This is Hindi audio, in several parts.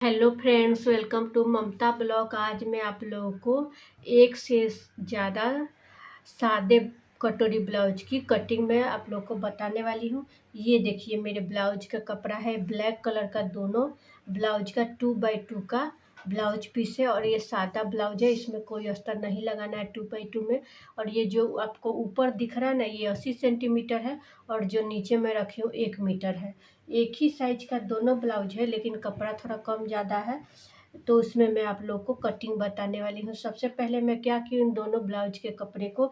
Hello friends, welcome to Mamta blog. आज मैं आप लोगों को एक से ज़्यादा सादे कटोरी ब्लाउज की कटिंग में आप लोगों को बताने वाली हूँ। ये देखिए, मेरे ब्लाउज का कपड़ा है ब्लैक कलर का। दोनों ब्लाउज का 2x2 का ब्लाउज पीस है और ये सादा ब्लाउज है, इसमें कोई अस्तर नहीं लगाना है 2x2 में। और ये जो आपको ऊपर दिख रहा है ना, ये 80 सेंटीमीटर है और जो नीचे मैं रखी हूँ 1 मीटर है। एक ही साइज का दोनों ब्लाउज है, लेकिन कपड़ा थोड़ा कम ज़्यादा है, तो उसमें मैं आप लोग को कटिंग बताने वाली हूँ। सबसे पहले मैं क्या की, इन दोनों ब्लाउज के कपड़े को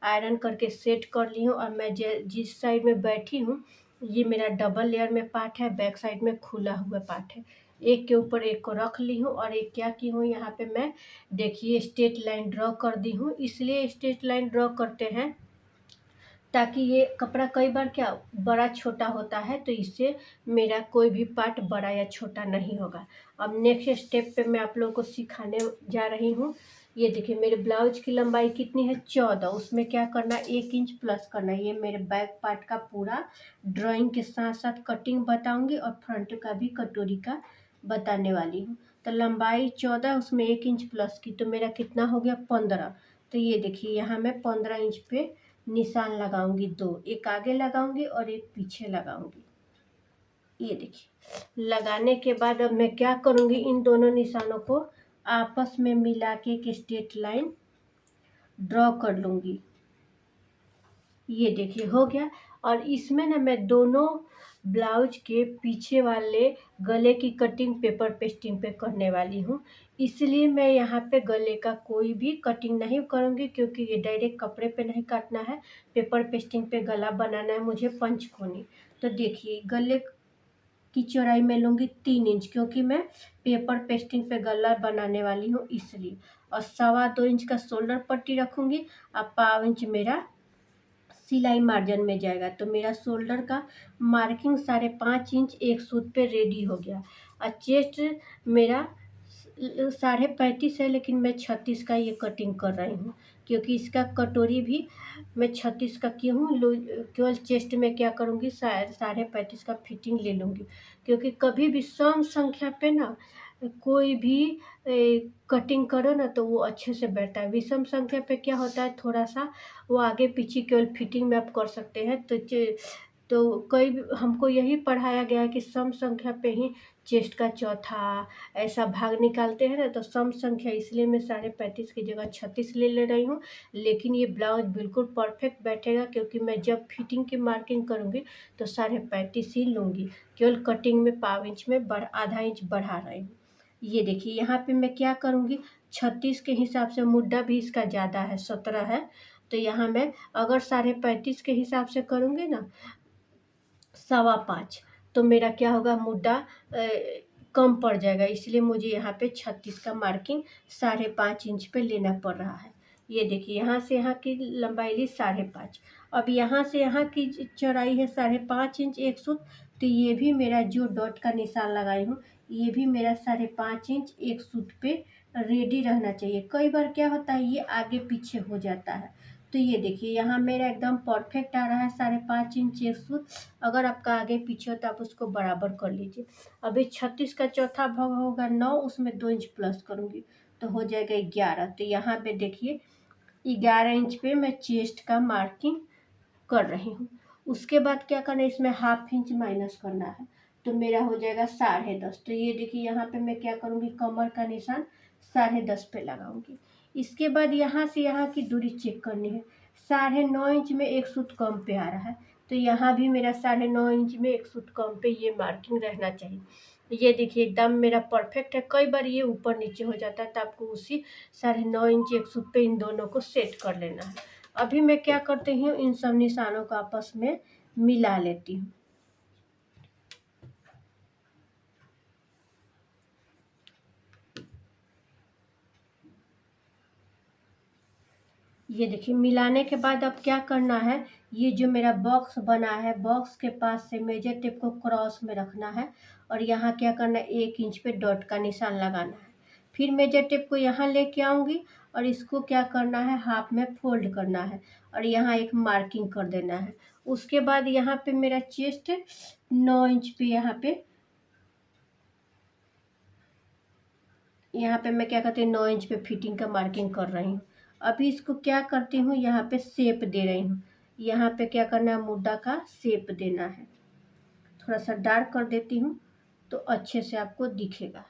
आयरन करके सेट कर ली हूँ। और मैं जिस साइड में बैठी हूँ, ये मेरा डबल लेयर में पार्ट है, बैक साइड में खुला हुआ पार्ट है। एक के ऊपर एक को रख ली हूँ और एक क्या की हूँ, यहाँ पे मैं देखिए स्ट्रेट लाइन ड्रॉ कर दी हूँ। इसलिए स्ट्रेट लाइन ड्रॉ करते हैं ताकि ये कपड़ा कई बार क्या बड़ा छोटा होता है, तो इससे मेरा कोई भी पार्ट बड़ा या छोटा नहीं होगा। अब नेक्स्ट स्टेप पे मैं आप लोगों को सिखाने जा रही हूँ। ये देखिए, मेरे ब्लाउज की लंबाई कितनी है, 14। उसमें क्या करना है, 1 इंच प्लस करना है। ये मेरे बैक पार्ट का पूरा ड्राइंग के साथ साथ कटिंग बताऊंगी और फ्रंट का भी कटोरी का बताने वाली हूँ। तो लंबाई 14, उसमें 1 इंच प्लस की, तो मेरा कितना हो गया, 15। तो ये देखिए, यहाँ मैं 15 इंच पे निशान लगाऊंगी, दो, एक आगे लगाऊंगी और एक पीछे लगाऊंगी। ये देखिए, लगाने के बाद अब मैं क्या करूंगी, इन दोनों निशानों को आपस में मिला के एक स्ट्रेट लाइन ड्रॉ कर लूंगी। ये देखिए हो गया। और इसमें ना मैं दोनों ब्लाउज के पीछे वाले गले की कटिंग पेपर पेस्टिंग पे करने वाली हूँ। इसलिए मैं यहाँ पे गले का कोई भी कटिंग नहीं करूँगी, क्योंकि ये डायरेक्ट कपड़े पे नहीं काटना है, पेपर पेस्टिंग पे गला बनाना है मुझे पंचकोनी। तो देखिए, गले की चौड़ाई मैं लूँगी 3 इंच, क्योंकि मैं पेपर पेस्टिंग पे गला बनाने वाली हूँ इसलिए। और 2.25 इंच का शोल्डर पट्टी रखूँगी और 1/4 इंच मेरा सिलाई मार्जिन में जाएगा। तो मेरा शोल्डर का मार्किंग 5.5 इंच एक सूत पे रेडी हो गया। और चेस्ट मेरा 35.5 है, लेकिन मैं 36 का ये कटिंग कर रही हूँ, क्योंकि इसका कटोरी भी मैं 36 का की हूँ। केवल चेस्ट में क्या करूँगी, 35.5 का फिटिंग ले लूँगी, क्योंकि कभी भी सम संख्या पे ना कोई भी कटिंग करो ना तो वो अच्छे से बैठता है। विषम संख्या पे क्या होता है, थोड़ा सा वो आगे पीछे केवल फिटिंग में आप कर सकते हैं। तो कई हमको यही पढ़ाया गया है कि सम संख्या पे ही चेस्ट का चौथा ऐसा भाग निकालते हैं ना। तो सम संख्या इसलिए मैं 35.5 की जगह 36 ले रही हूँ। लेकिन ये ब्लाउज बिल्कुल परफेक्ट बैठेगा, क्योंकि मैं जब फिटिंग की मार्किंग करूँगी तो 35.5 ही लूँगी। केवल कटिंग में 1/4 इंच में आधा इंच बढ़ा रही हूँ। ये देखिए, यहाँ पे मैं क्या करूँगी, 36 के हिसाब से मुड्डा भी इसका ज़्यादा है, 17 है। तो यहाँ मैं अगर 35.5 के हिसाब से करूँगी ना, 5.25, तो मेरा क्या होगा, मुड्डा कम पड़ जाएगा। इसलिए मुझे यहाँ पे 36 का मार्किंग 5.5 इंच पे लेना पड़ रहा है। ये देखिए, यहाँ से यहाँ की लंबाई ली 5.5। अब यहाँ से यहाँ की चौड़ाई है 5.5 इंच एक सूत। तो ये भी मेरा जो डॉट का निशान लगाई हूँ, ये भी मेरा 5.5 इंच एक सूत पे रेडी रहना चाहिए। कई बार क्या होता है, ये आगे पीछे हो जाता है। तो ये देखिए, यहाँ मेरा एकदम परफेक्ट आ रहा है 5.5 इंच एक सूत। अगर आपका आगे पीछे हो तो आप उसको बराबर कर लीजिए। अभी 36 का चौथा भाग होगा 9, उसमें 2 इंच प्लस करूँगी तो हो जाएगा 11। तो यहाँ पे देखिए, 11 इंच पे मैं चेस्ट का मार्किंग कर रही हूँ। उसके बाद क्या करना है, इसमें 1/2 इंच माइनस करना है, तो मेरा हो जाएगा 10.5। तो ये देखिए, यहाँ पे मैं क्या करूँगी, कमर का निशान 10.5 पे लगाऊंगी। इसके बाद यहाँ से यहाँ की दूरी चेक करनी है। 9.5 इंच में एक सूत कम पे आ रहा है, तो यहाँ भी मेरा 9.5 इंच में एक सूत कम पे ये मार्किंग रहना चाहिए। ये देखिए, एकदम मेरा परफेक्ट है। कई बार ये ऊपर नीचे हो जाता है, तो आपको उसी 9.5 इंच एक सूत पे इन दोनों को सेट कर लेना है। अभी मैं क्या करती हूँ, इन सब निशानों को आपस में मिला लेती हूँ। ये देखिए, मिलाने के बाद अब क्या करना है, ये जो मेरा बॉक्स बना है, बॉक्स के पास से मेजर टेप को क्रॉस में रखना है और यहाँ क्या करना है, 1 इंच पे डॉट का निशान लगाना है। फिर मेजर टेप को यहाँ लेके आऊँगी और इसको क्या करना है, हाफ में फोल्ड करना है और यहाँ एक मार्किंग कर देना है। उसके बाद यहाँ पे मेरा चेस्ट 9 इंच पे यहाँ पे यहाँ पे मैं क्या करती हूँ 9 इंच पे फिटिंग का मार्किंग कर रही हूँ। अभी इसको क्या करती हूँ, यहाँ पे शेप दे रही हूँ। यहाँ पे क्या करना है, मुड्डा का शेप देना है। थोड़ा सा डार्क कर देती हूँ तो अच्छे से आपको दिखेगा।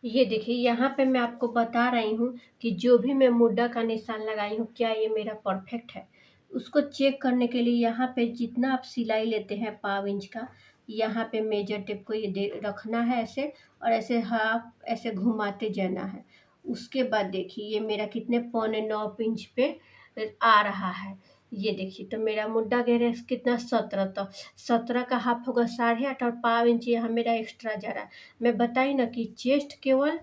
ये देखिए यहाँ पे मैं आपको बता रही हूँ कि जो भी मैं मुड्डा का निशान लगाई हूँ क्या ये मेरा परफेक्ट है। उसको चेक करने के लिए यहाँ पे जितना आप सिलाई लेते हैं पाव इंच का, यहाँ पे मेजर टेप को ये दे रखना है ऐसे, और ऐसे हाफ ऐसे घुमाते जाना है। उसके बाद देखिए ये मेरा कितने 8.25 इंच पे आ रहा है। ये देखिए तो मेरा मुड्डा घेर है कितना 17, तो 17 का हाफ होगा 8.5, और पाव इंच यहाँ मेरा एक्स्ट्रा जा रहा है। मैं बताई ना कि चेस्ट केवल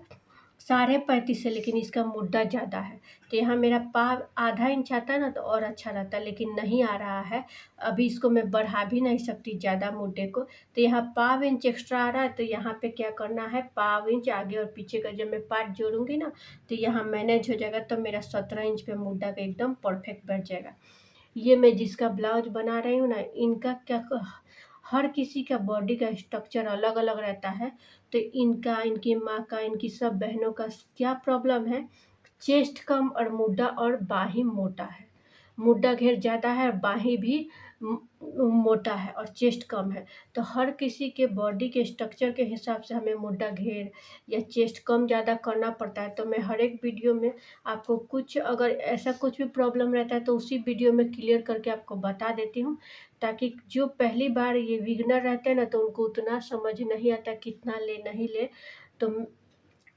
35.5 है, लेकिन इसका मुड्डा ज़्यादा है। तो यहाँ मेरा पाव आधा इंच आता है ना तो और अच्छा रहता, लेकिन नहीं आ रहा है। अभी इसको मैं बढ़ा भी नहीं सकती ज़्यादा मुड्डे को, तो यहाँ पाव इंच एक्स्ट्रा आ रहा है। तो यहाँ पे क्या करना है, पाव इंच आगे और पीछे का जब मैं पार्ट जोड़ूंगी ना तो यहाँ मैनेज हो जाएगा। तो मेरा 17 इंच पे मुड्डा का एकदम परफेक्ट बैठ जाएगा। ये मैं जिसका ब्लाउज बना रही हूँ ना, इनका क्या हर किसी का बॉडी का स्ट्रक्चर अलग अलग रहता है। तो इनका, इनकी माँ का, इनकी सब बहनों का क्या प्रॉब्लम है, चेस्ट कम और मुड्डा और बाही मोटा है। मुड्डा घेर ज़्यादा है और बाही भी मोटा है और चेस्ट कम है। तो हर किसी के बॉडी के स्ट्रक्चर के हिसाब से हमें मुड्डा घेर या चेस्ट कम ज़्यादा करना पड़ता है। तो मैं हर एक वीडियो में आपको कुछ अगर ऐसा कुछ भी प्रॉब्लम रहता है तो उसी वीडियो में क्लियर करके आपको बता देती हूँ, ताकि जो पहली बार ये बिगिनर रहते हैं ना तो उनको उतना समझ नहीं आता कितना ले नहीं ले। तो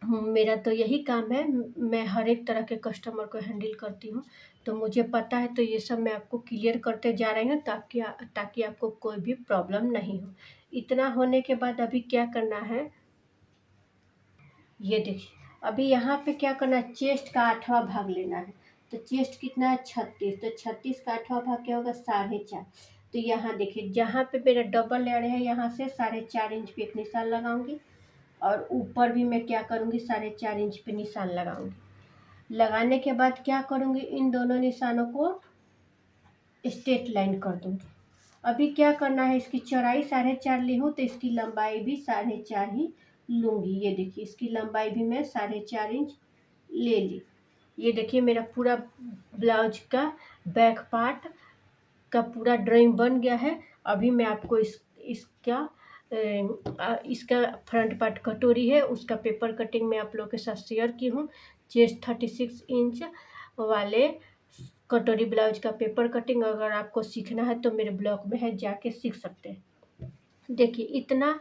मेरा तो यही काम है, मैं हर एक तरह के कस्टमर को हैंडल करती हूँ। तो मुझे पता है, तो ये सब मैं आपको क्लियर करते जा रही हूँ ताकि आपको कोई भी प्रॉब्लम नहीं हो। इतना होने के बाद अभी क्या करना है, ये देखिए अभी यहाँ पे क्या करना है, चेस्ट का 8वां भाग लेना है। तो चेस्ट कितना है 36, तो 36 का 8वां भाग क्या होगा 4.5। तो यहाँ देखिए जहाँ पे मेरा डबल लेयर है यहाँ से 4.5 इंच पे एक निशान लगाऊंगी, और ऊपर भी मैं क्या करूँगी 4.5 इंच पे निशान लगाऊंगी। लगाने के बाद क्या करूँगी, इन दोनों निशानों को स्ट्रेट लाइन कर दूँगी। अभी क्या करना है, इसकी चौड़ाई 4.5 ली हूँ तो इसकी लंबाई भी 4.5 ही लूँगी। ये देखिए इसकी लंबाई भी मैं 4.5 इंच ले ली। ये देखिए मेरा पूरा ब्लाउज का बैक पार्ट का पूरा ड्राइंग बन गया है। अभी मैं आपको इसका फ्रंट पार्ट कटोरी है उसका पेपर कटिंग मैं आप लोगों के साथ शेयर की हूँ। चेस्ट 36 इंच वाले कटोरी ब्लाउज का पेपर कटिंग अगर आपको सीखना है तो मेरे ब्लॉग में है, जाके सीख सकते हैं। देखिए इतना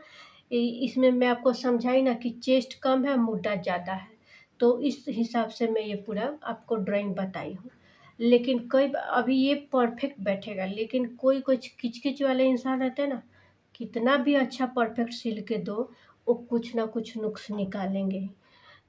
इसमें मैं आपको समझाई ना कि चेस्ट कम है मुड्डा ज़्यादा है, तो इस हिसाब से मैं ये पूरा आपको ड्राइंग बताई हूँ। लेकिन अभी ये परफेक्ट बैठेगा, लेकिन कोई किच किच वाले इंसान रहते हैं ना, कितना भी अच्छा परफेक्ट सिल के दो वो कुछ ना कुछ नुक्स निकालेंगे ही।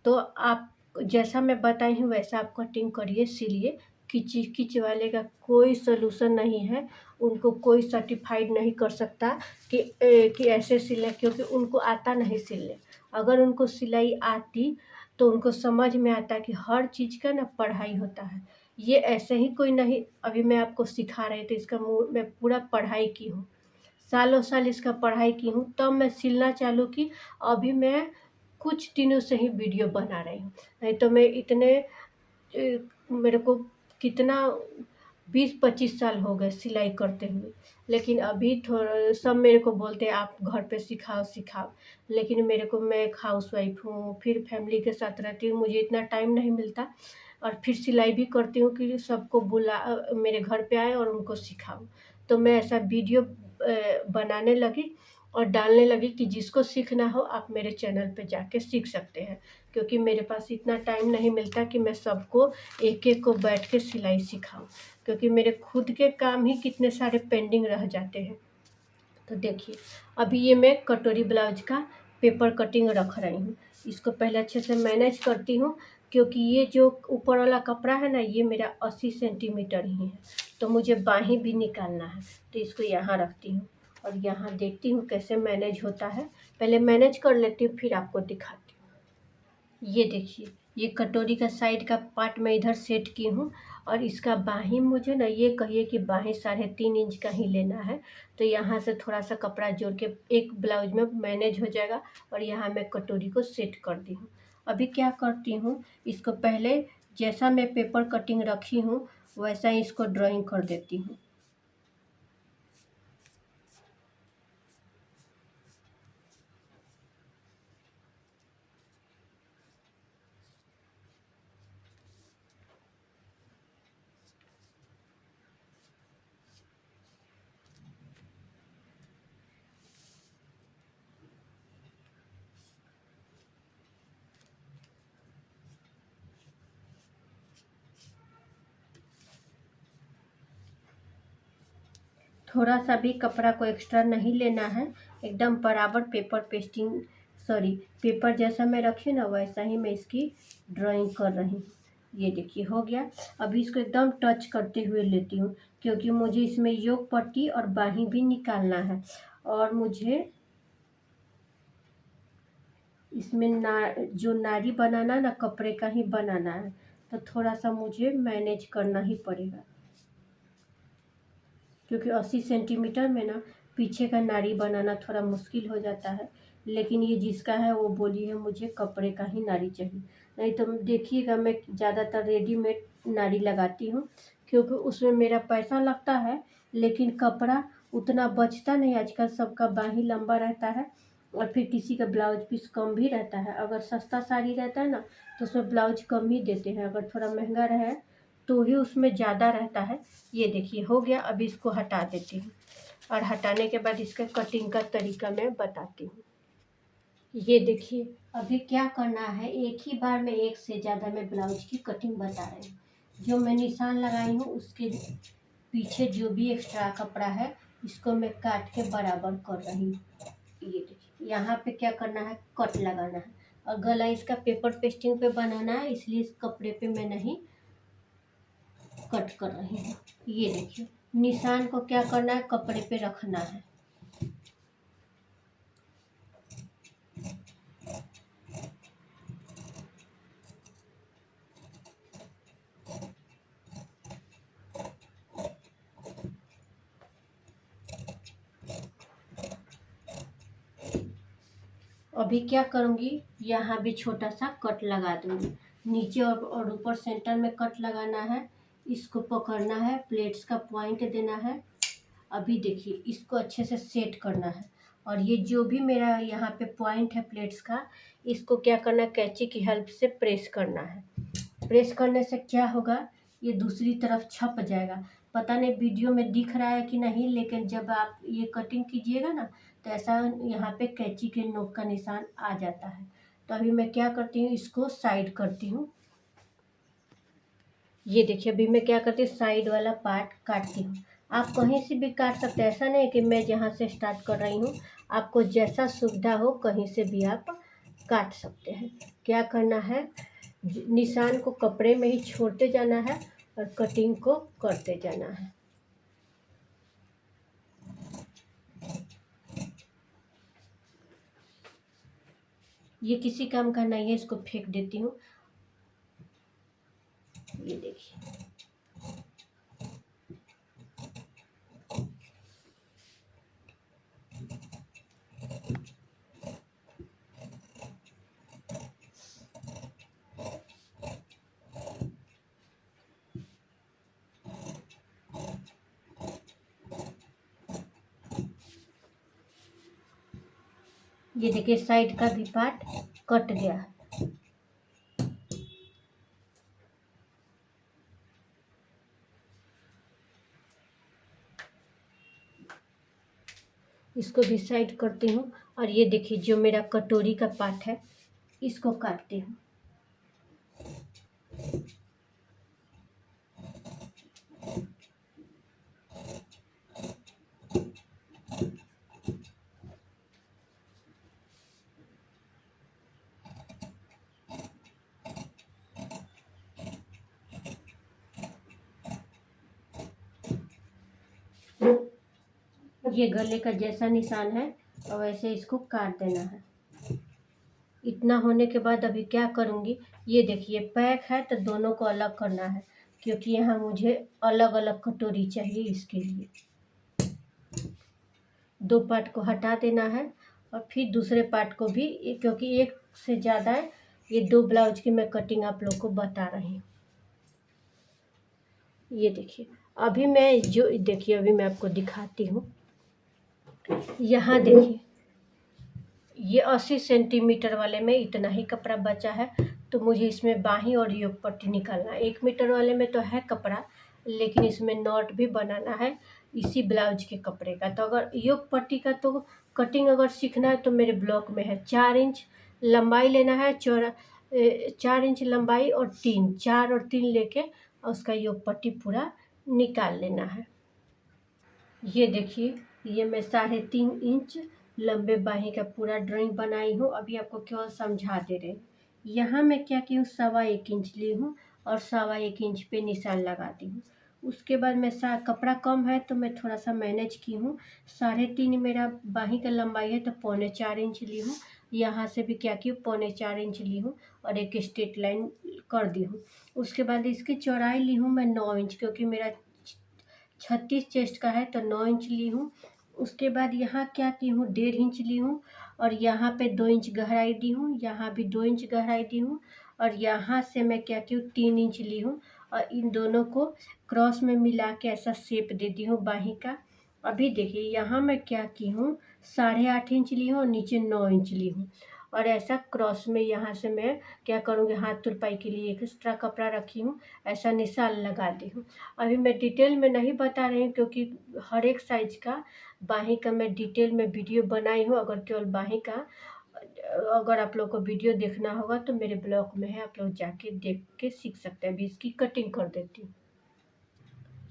तो आप जैसा मैं बताई हूँ वैसा आप कटिंग करिए, सिलिए। किच किच वाले का कोई सलूशन नहीं है, उनको कोई सर्टिफाइड नहीं कर सकता कि ऐसे सिलें, क्योंकि उनको आता नहीं सिलने। अगर उनको सिलाई आती तो उनको समझ में आता कि हर चीज़ का ना पढ़ाई होता है। ये ऐसे ही कोई नहीं, अभी मैं आपको सिखा रही थी, इसका मैं पूरा पढ़ाई की हूँ, सालों साल इसका पढ़ाई की हूँ, तब मैं सिलना चालू की। अभी मैं कुछ दिनों से ही वीडियो बना रही हूँ, नहीं तो मैं मेरे को कितना 20-25 साल हो गए सिलाई करते हुए। लेकिन अभी थोड़ा सब मेरे को बोलते हैं आप घर पे सिखाओ सिखाओ, लेकिन मैं एक हाउसवाइफ हूँ, फिर फैमिली के साथ रहती हूँ, मुझे इतना टाइम नहीं मिलता। और फिर सिलाई भी करती हूँ कि सबको मेरे घर पे आए और उनको सिखाऊँ। तो मैं ऐसा वीडियो बनाने लगी और डालने लगी कि जिसको सीखना हो आप मेरे चैनल पे जाके सीख सकते हैं, क्योंकि मेरे पास इतना टाइम नहीं मिलता कि मैं सबको एक एक को बैठ के सिलाई सिखाऊं, क्योंकि मेरे खुद के काम ही कितने सारे पेंडिंग रह जाते हैं। तो देखिए अभी ये मैं कटोरी ब्लाउज का पेपर कटिंग रख रही हूँ। इसको पहले अच्छे से मैनेज करती हूँ, क्योंकि ये जो ऊपर वाला कपड़ा है ना ये मेरा 80 सेंटीमीटर ही है, तो मुझे बाही भी निकालना है। तो इसको यहाँ रखती हूँ और यहाँ देखती हूँ कैसे मैनेज होता है। पहले मैनेज कर लेती हूँ फिर आपको दिखाती हूँ। ये देखिए ये कटोरी का साइड का पार्ट मैं इधर सेट की हूँ, और इसका बाहीं मुझे ना ये कहिए कि बाहीं 3.5 इंच का ही लेना है। तो यहाँ से थोड़ा सा कपड़ा जोड़ के एक ब्लाउज में मैनेज हो जाएगा। और यहाँ मैं कटोरी को सेट कर दी हूँ। अभी क्या करती हूँ, इसको पहले जैसा मैं पेपर कटिंग रखी हूँ वैसा ही इसको ड्राइंग कर देती हूँ। थोड़ा सा भी कपड़ा को एक्स्ट्रा नहीं लेना है, एकदम बराबर पेपर जैसा मैं रखी ना वैसा ही मैं इसकी ड्राइंग कर रही हूँ। ये देखिए हो गया। अभी इसको एकदम टच करते हुए लेती हूँ, क्योंकि मुझे इसमें योक पट्टी और बाहीं भी निकालना है। और मुझे इसमें जो नाड़ी बनाना ना कपड़े का ही बनाना है, तो थोड़ा सा मुझे मैनेज करना ही पड़ेगा, क्योंकि 80 सेंटीमीटर में ना पीछे का नाड़ी बनाना थोड़ा मुश्किल हो जाता है। लेकिन ये जिसका है वो बोली है मुझे कपड़े का ही नाड़ी चाहिए। नहीं तो देखिएगा मैं ज़्यादातर रेडीमेड नाड़ी लगाती हूँ, क्योंकि उसमें मेरा पैसा लगता है लेकिन कपड़ा उतना बचता नहीं। आजकल सबका बाही लंबा रहता है और फिर किसी का ब्लाउज पीस कम भी रहता है। अगर सस्ता साड़ी रहता है ना तो उसमें ब्लाउज कम ही देते हैं, अगर थोड़ा महंगा रहे तो ही उसमें ज़्यादा रहता है। ये देखिए हो गया। अभी इसको हटा देती हूँ और हटाने के बाद इसका कटिंग का तरीका मैं बताती हूँ। ये देखिए अभी क्या करना है, एक ही बार में एक से ज़्यादा मैं ब्लाउज की कटिंग बता रही हूँ। जो मैं निशान लगाई हूँ उसके पीछे जो भी एक्स्ट्रा कपड़ा है इसको मैं काट के बराबर कर रही हूँ। ये देखिए यहाँ पे क्या करना है, कट लगाना है। और गला इसका पेपर पेस्टिंग पे बनाना है, इसलिए इस कपड़े पे मैं नहीं कट कर रही हूँ। ये देखिए निशान को क्या करना है, कपड़े पे रखना है। अभी क्या करूँगी, यहाँ भी छोटा सा कट लगा दूँगी। नीचे और ऊपर सेंटर में कट लगाना है। इसको पकड़ना है, प्लेट्स का पॉइंट देना है। अभी देखिए इसको अच्छे से सेट करना है। और ये जो भी मेरा यहाँ पे पॉइंट है प्लेट्स का, इसको क्या करना है, कैंची की हेल्प से प्रेस करना है। प्रेस करने से क्या होगा, ये दूसरी तरफ छप जाएगा। पता नहीं वीडियो में दिख रहा है कि नहीं, लेकिन जब आप ये कटिंग कीजिएगा ना तो ऐसा यहाँ पे कैंची के नोक का निशान आ जाता है। तो अभी मैं क्या करती हूँ, इसको साइड करती हूँ। ये देखिए अभी मैं क्या करती हूँ, साइड वाला पार्ट काटती हूँ। आप कहीं से भी काट सकते हैं, ऐसा नहीं कि मैं जहाँ से स्टार्ट कर रही हूँ, आपको जैसा सुविधा हो कहीं से भी आप काट सकते हैं। क्या करना है, निशान को कपड़े में ही छोड़ते जाना है और कटिंग को करते जाना है। ये किसी काम का नहीं है, इसको फेंक देती हूँ। ये देखिए ये देखिए साइड का भी पार्ट कट गया। इसको भी साइड करती हूँ। और ये देखिए जो मेरा कटोरी का पार्ट है इसको काटती हूँ। ये गले का जैसा निशान है और वैसे इसको काट देना है। इतना होने के बाद अभी क्या करूँगी, ये देखिए पैक है तो दोनों को अलग करना है। क्योंकि यहाँ मुझे अलग अलग कटोरी चाहिए। इसके लिए 2 पार्ट को हटा देना है और फिर दूसरे पार्ट को भी, क्योंकि एक से ज़्यादा है। ये 2 ब्लाउज की मैं कटिंग आप लोग को बता रही हूँ। ये देखिए, अभी मैं जो देखिए अभी मैं आपको दिखाती हूँ। यहाँ देखिए, ये 80 सेंटीमीटर वाले में इतना ही कपड़ा बचा है, तो मुझे इसमें बाहीं और योक पट्टी निकालना है। 1 मीटर वाले में तो है कपड़ा, लेकिन इसमें नॉट भी बनाना है इसी ब्लाउज के कपड़े का। तो अगर योक पट्टी का तो कटिंग अगर सीखना है तो मेरे ब्लॉग में है। 4 इंच लंबाई लेना है, 4 इंच लंबाई और 4 और 3 लेके उसका योक पट्टी पूरा निकाल लेना है। ये देखिए, ये मैं 3.5 इंच लंबे बाहीं का पूरा ड्राइंग बनाई हूँ। अभी आपको केवल समझा दे रहे हैं। यहाँ मैं क्या की हूँ, 1.25 इंच ली हूँ और 1.25 इंच पे निशान लगा दी हूँ। उसके बाद मैं कपड़ा कम है तो मैं थोड़ा सा मैनेज की हूँ। 3.5 मेरा बाहीं का लंबाई है तो 3.25 इंच ली हूँ। यहाँ से भी क्या की हूँ, 3.25 इंच ली हूँ और एक स्ट्रेट लाइन कर दी हूँ। उसके बाद इसकी चौड़ाई ली हूँ मैं 9 इंच, क्योंकि मेरा 36 चेस्ट का है तो 9 इंच ली हूँ। उसके बाद यहाँ क्या की हूँ, 1.5 इंच ली हूँ और यहाँ पे 2 इंच गहराई दी हूँ। यहाँ भी 2 इंच गहराई दी हूँ और यहाँ से मैं क्या की हूँ, 3 इंच ली हूँ और इन दोनों को क्रॉस में मिला के ऐसा शेप दे दी हूँ बाहीं का। अभी देखिए, यहाँ मैं क्या की हूँ, 8.5 इंच ली हूँ और नीचे 9 इंच ली हूँ और ऐसा क्रॉस में यहाँ से मैं क्या करूँगी, हाथ तुरपाई के लिए एक एक्स्ट्रा कपड़ा रखी हूँ, ऐसा निशान लगा दी हूँ। अभी मैं डिटेल में नहीं बता रही हूँ, क्योंकि हर एक साइज का बाहीं का मैं डिटेल में वीडियो बनाई हूँ। अगर केवल बाहीं का अगर आप लोग को वीडियो देखना होगा तो मेरे ब्लॉग में है, आप लोग जाके देख के सीख सकते हैं। अभी इसकी कटिंग कर देती हूँ।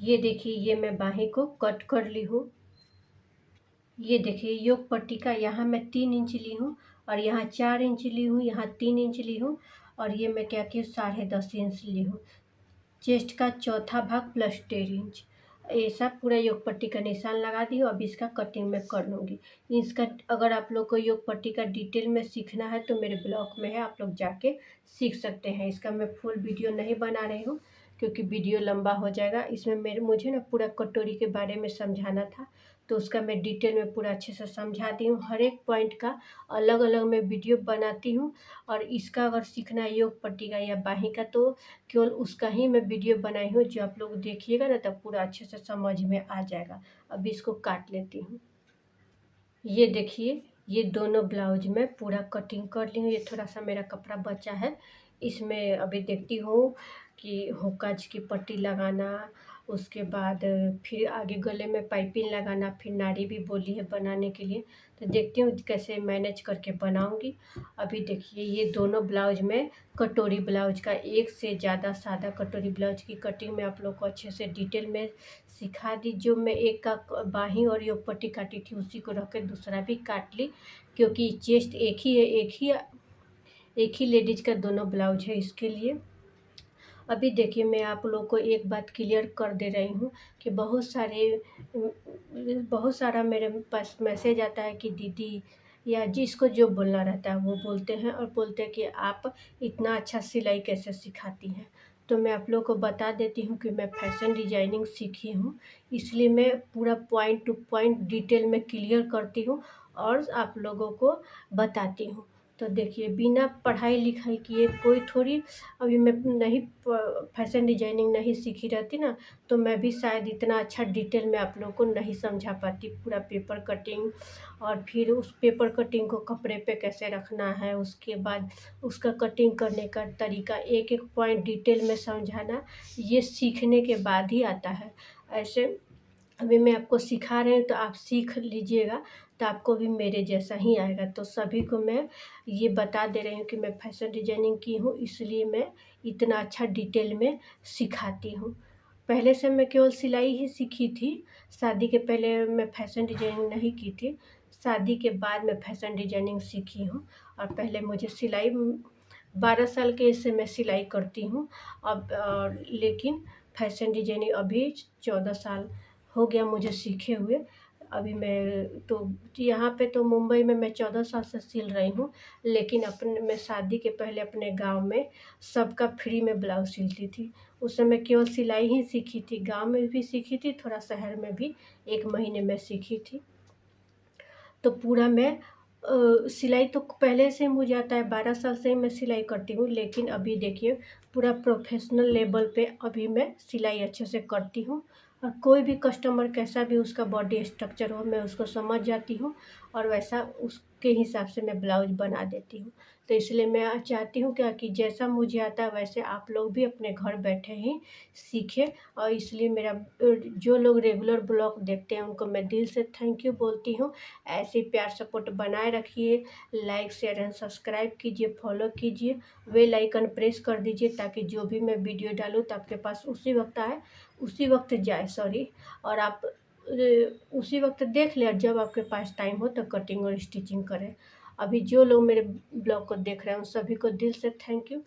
ये देखिए, ये मैं बाहीं को कट कर ली हूँ। ये देखिए, योक पट्टी का यहाँ मैं 3 इंच ली हूँ और यहाँ 4 इंच ली हूँ, यहाँ 3 इंच ली हूँ और ये मैं क्या की 10.5 इंच ली हूँ। चेस्ट का चौथा भाग प्लस 1.5 इंच, ऐसा पूरा योग पट्टी का निशान लगा दी हूँ। अब इसका कटिंग मैं कर लूँगी। इसका अगर आप लोग को योग पट्टी का डिटेल में सीखना है तो मेरे ब्लॉग में है, आप लोग जाके सीख सकते हैं। इसका मैं फुल वीडियो नहीं बना रही हूँ, क्योंकि वीडियो लंबा हो जाएगा। इसमें मुझे ना पूरा कटोरी के बारे में समझाना था, तो उसका मैं डिटेल में पूरा अच्छे से समझा दी हूँ। हर एक पॉइंट का अलग अलग मैं वीडियो बनाती हूँ और इसका अगर सीखना है योग पट्टी का या बाहीं का तो केवल उसका ही मैं वीडियो बनाई हूँ, जो आप लोग देखिएगा ना तब पूरा अच्छे से समझ में आ जाएगा। अभी इसको काट लेती हूँ। ये देखिए, ये दोनों ब्लाउज में पूरा कटिंग कर ली हूँ। ये थोड़ा सा मेरा कपड़ा बचा है, इसमें अभी देखती हूँ कि हुक्काज की पट्टी लगाना, उसके बाद फिर आगे गले में पाइपिंग लगाना, फिर नाड़ी भी बोली है बनाने के लिए, तो देखती हूँ कैसे मैनेज करके बनाऊँगी। अभी देखिए, ये दोनों ब्लाउज में कटोरी ब्लाउज का, एक से ज़्यादा सादा कटोरी ब्लाउज की कटिंग में आप लोग को अच्छे से डिटेल में सिखा दी। जो मैं एक का बाहीं और योक पट्टी काटी थी उसी को रख के दूसरा भी काट ली, क्योंकि चेस्ट एक ही है, एक ही लेडीज का दोनों ब्लाउज है, इसके लिए। अभी देखिए, मैं आप लोग को एक बात क्लियर कर दे रही हूँ कि बहुत सारा मेरे पास मैसेज आता है कि दीदी या जिसको जो बोलना रहता है वो बोलते हैं और बोलते हैं कि आप इतना अच्छा सिलाई कैसे सिखाती हैं। तो मैं आप लोग को बता देती हूँ कि मैं फैशन डिजाइनिंग सीखी हूँ, इसलिए मैं पूरा पॉइंट टू पॉइंट डिटेल में क्लियर करती हूँ और आप लोगों को बताती हूँ। तो देखिए, बिना पढ़ाई लिखाई किए कोई थोड़ी, अभी मैं नहीं फैशन डिजाइनिंग नहीं सीखी रहती ना तो मैं भी शायद इतना अच्छा डिटेल में आप लोगों को नहीं समझा पाती। पूरा पेपर कटिंग और फिर उस पेपर कटिंग को कपड़े पे कैसे रखना है, उसके बाद उसका कटिंग करने का तरीका, एक एक पॉइंट डिटेल में समझाना, ये सीखने के बाद ही आता है। ऐसे अभी मैं आपको सिखा रही हूँ तो आप सीख लीजिएगा तो आपको भी मेरे जैसा ही आएगा। तो सभी को मैं ये बता दे रही हूँ कि मैं फैशन डिजाइनिंग की हूँ, इसलिए मैं इतना अच्छा डिटेल में सिखाती हूँ। पहले से मैं केवल सिलाई ही सीखी थी, शादी के पहले मैं फैशन डिजाइनिंग नहीं की थी। शादी के बाद मैं फैशन डिजाइनिंग सीखी हूँ और पहले मुझे सिलाई 12 साल के से मैं सिलाई करती हूँ अब, लेकिन फैशन डिजाइनिंग अभी 14 साल हो गया मुझे सीखे हुए। अभी मैं तो यहाँ पे तो मुंबई में मैं 14 साल से सिल रही हूँ, लेकिन अपने मैं शादी के पहले अपने गाँव में सबका फ्री में ब्लाउज़ सिलती थी। उस समय केवल सिलाई ही सीखी थी, गाँव में भी सीखी थी, थोड़ा शहर में भी 1 महीने में सीखी थी। तो पूरा मैं सिलाई तो पहले से मुझे आता है, 12 साल से ही मैं सिलाई करती हूँ, लेकिन अभी देखिए पूरा प्रोफ़ेशनल लेवल पे अभी मैं सिलाई अच्छे से करती हूँ। और कोई भी कस्टमर कैसा भी उसका बॉडी स्ट्रक्चर हो, मैं उसको समझ जाती हूँ और वैसा उसके हिसाब से मैं ब्लाउज़ बना देती हूँ। तो इसलिए मैं चाहती हूँ क्या कि जैसा मुझे आता है वैसे आप लोग भी अपने घर बैठे ही सीखें। और इसलिए मेरा जो लोग रेगुलर ब्लॉग देखते हैं उनको मैं दिल से थैंक यू बोलती हूँ। ऐसे ही प्यार सपोर्ट बनाए रखिए, लाइक शेयर एंड सब्सक्राइब कीजिए, फॉलो कीजिए, बेल आइकन प्रेस कर दीजिए ताकि जो भी मैं वीडियो डालूँ तो आपके पास उसी वक्त आए, उसी वक्त जाए, सॉरी। और आप उसी वक्त देख लें, जब आपके पास टाइम हो तो कटिंग और स्टिचिंग करें। अभी जो लोग मेरे ब्लॉग को देख रहे हैं उन सभी को दिल से थैंक यू,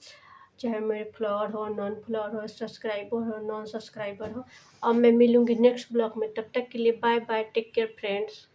चाहे मेरे फॉलोअर हो, नॉन फॉलोअर हो, सब्सक्राइबर हो, नॉन सब्सक्राइबर हो। अब मैं मिलूँगी नेक्स्ट ब्लॉग में, तब तक के लिए bye bye, take care friends.